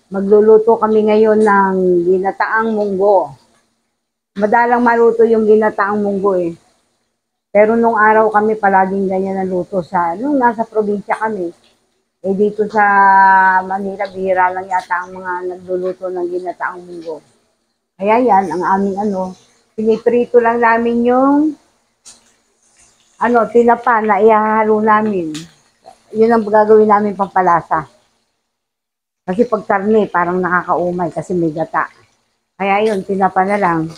Magluluto kami ngayon ng ginataang munggo. Madalang maluto yung ginataang munggo eh. Pero nung araw kami palaging ganyan ang luto nung nasa probinsya kami. Eh dito sa Manila, bihira lang yata ang mga nagluluto ng ginataang munggo. Kaya yan, ang aming piniprito lang namin yung tinapa na ihahalo namin. Yun ang gagawin namin pampalasa. Kasi pag karne, parang nakakaumay kasi may gata. Kaya yun, tinapa na lang.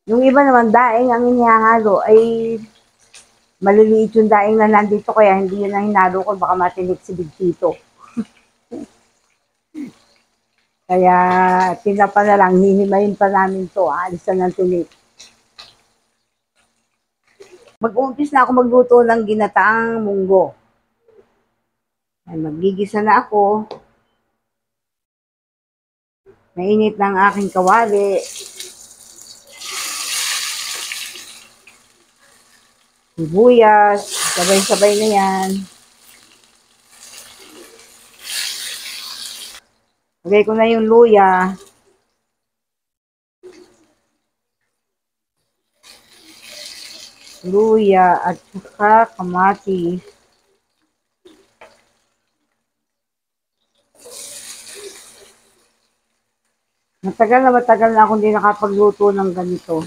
Yung iba naman, daing ang inihahalo ay maliliit yung daing na nandito kaya hindi yun ang hinalo ko, baka matinik si Big Tito. Kaya tinapa na lang, hihimayin pa namin to, aalis na ng tinik. Mag-uumpis na ako magluto ng ginataang munggo. Ay, magigisa na ako. Mainit na ang aking kawali. Sibuyas, sabay-sabay na yan. Lagay ko na yung luya. Luya at saka kamatis. Matagal na akong hindi nakapagluto ng ganito.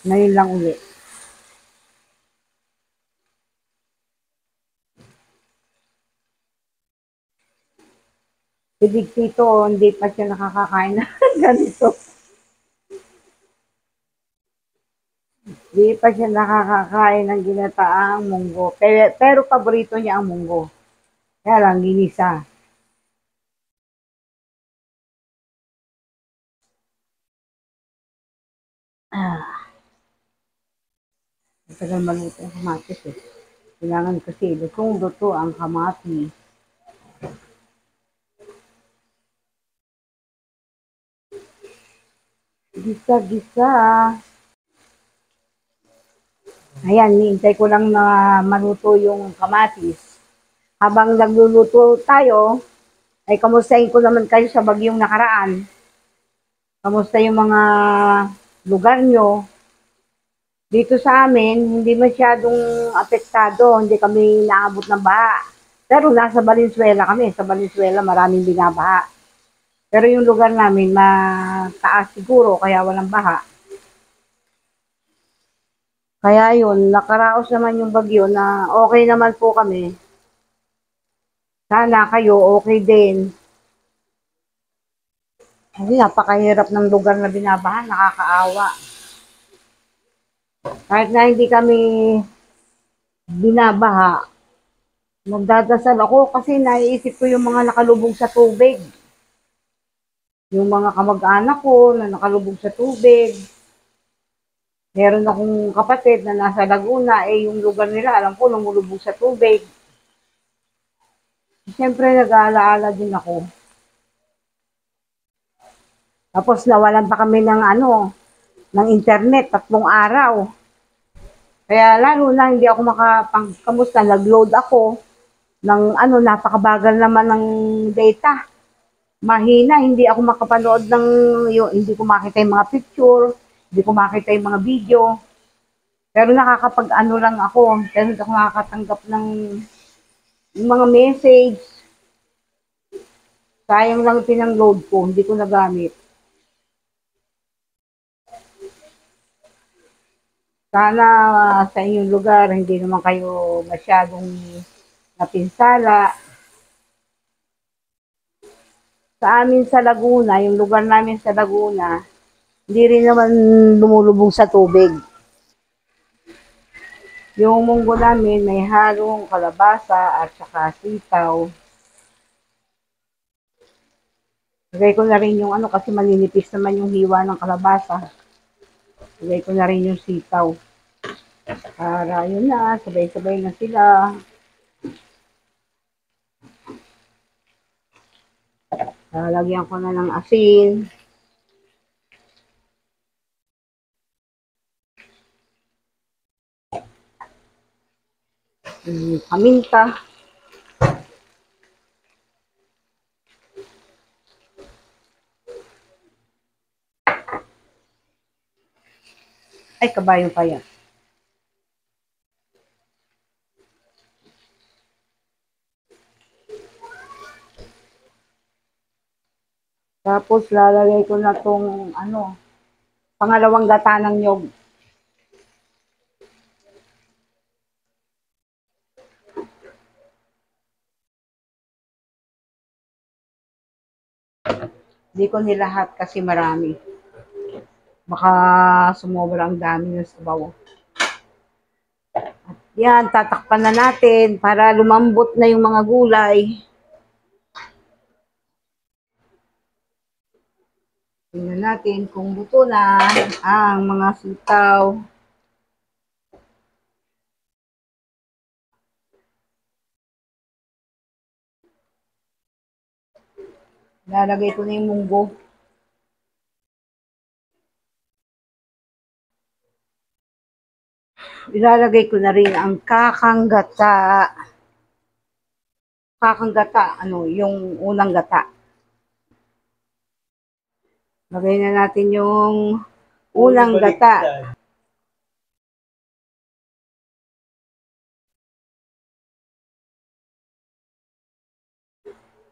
Ngayon lang uli. Si Big Tito, hindi pa siya nakakakain ng ganito. Hindi pa siya nakakakain ng ginataang munggo. Pero paborito niya ang munggo. Kaya lang, ginisa. Matagal maluto ang kamatis eh. Kailangan kasi lutong-luto ang kamatis. Gisa-gisa. Ayan, niintay ko lang na maluto yung kamatis. Habang nagluluto tayo, ay kamustahin ko naman kayo sa bagyong nakaraan. Kamusta yung mga lugar nyo? Dito sa amin, hindi masyadong apektado, hindi kami naabot ng baha. Pero nasa Valenzuela kami, sa Valenzuela maraming binabaha. Pero yung lugar namin, mataas siguro, kaya walang baha. Kaya yun, nakaraos naman yung bagyo na okay naman po kami. Sana kayo okay din. Kasi napakahirap ng lugar na binabaha, nakakaawa. Kahit na hindi kami binabaha, nagdadasal ako kasi naiisip ko yung mga nakalubog sa tubig. Yung mga kamag-anak ko na nakalubog sa tubig. Meron akong kapatid na nasa Laguna, eh yung lugar nila, alam ko, lumulubog sa tubig. Siyempre, nag-aalaala din ako. Tapos nawalan pa kami ng internet, 3 araw. Kaya lalo na hindi ako kamusta, nag-load ako ng napakabagal naman ng data. Mahina, hindi ako makapanood hindi ko makita yung mga picture, hindi ko makita yung mga video. Pero nakakapag-ano lang ako, pero hindi ako nakakatanggap ng yung mga message. Sayang lang pinang-load ko, hindi ko nagamit. Sana sa inyong lugar, hindi naman kayo masyadong napinsala. Sa amin sa Laguna, yung lugar namin sa Laguna, hindi rin naman lumulubog sa tubig. Yung munggo namin may halong kalabasa at saka sitaw. Lagay ko na rin yung kasi maninipis naman yung hiwa ng kalabasa. Lagay ko na rin yung sitaw. Para yun na, sabay-sabay na sila. Lalagyan ko na ng asin. Paminta. Ay, kabayo pa yan. Tapos lalagay ko na tong pangalawang gata ng nyog. Hindi ko nilahat kasi marami. Baka sumobra ang dami ng sabaw. Yan, tatakpan na natin para lumambot na yung mga gulay. Tingnan natin kung buto na ang mga sitaw. Lalagay ko na yung munggo. Ilalagay ko na rin ang kakanggata. Kakanggata, yung unang gata. Lagay na natin yung unang gata.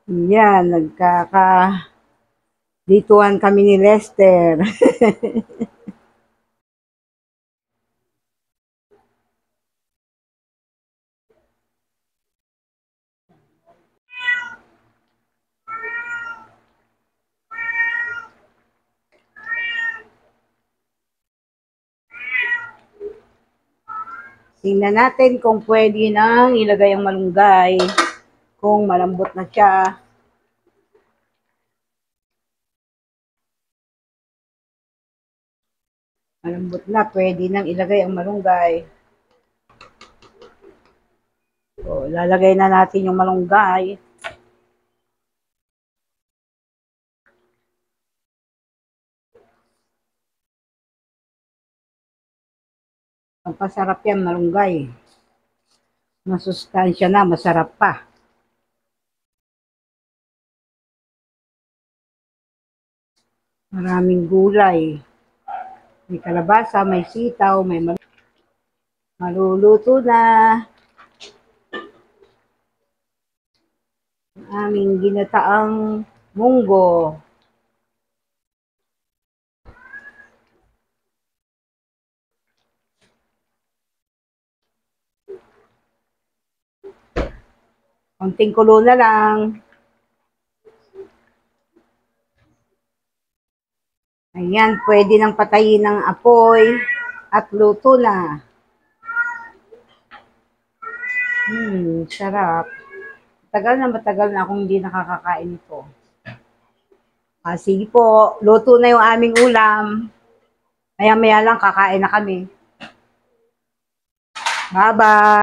Yan, dituan kami ni Lester. Tingnan natin kung pwede nang ilagay ang malunggay. Kung malambot na siya. Malambot na, pwede nang ilagay ang malunggay. So, lalagay na natin yung malunggay. Pampasarap yan, malunggay. Masustansya na, masarap pa. Maraming gulay. May kalabasa, may sitaw, may maluluto na. Ang aming ginataang munggo. Konting kulo na lang. Ayan, pwede nang patayin ng apoy at luto na. Sarap. Matagal na akong hindi nakakakain ito. Sige po, luto na yung aming ulam. Maya-maya lang kakain na kami. Bye-bye!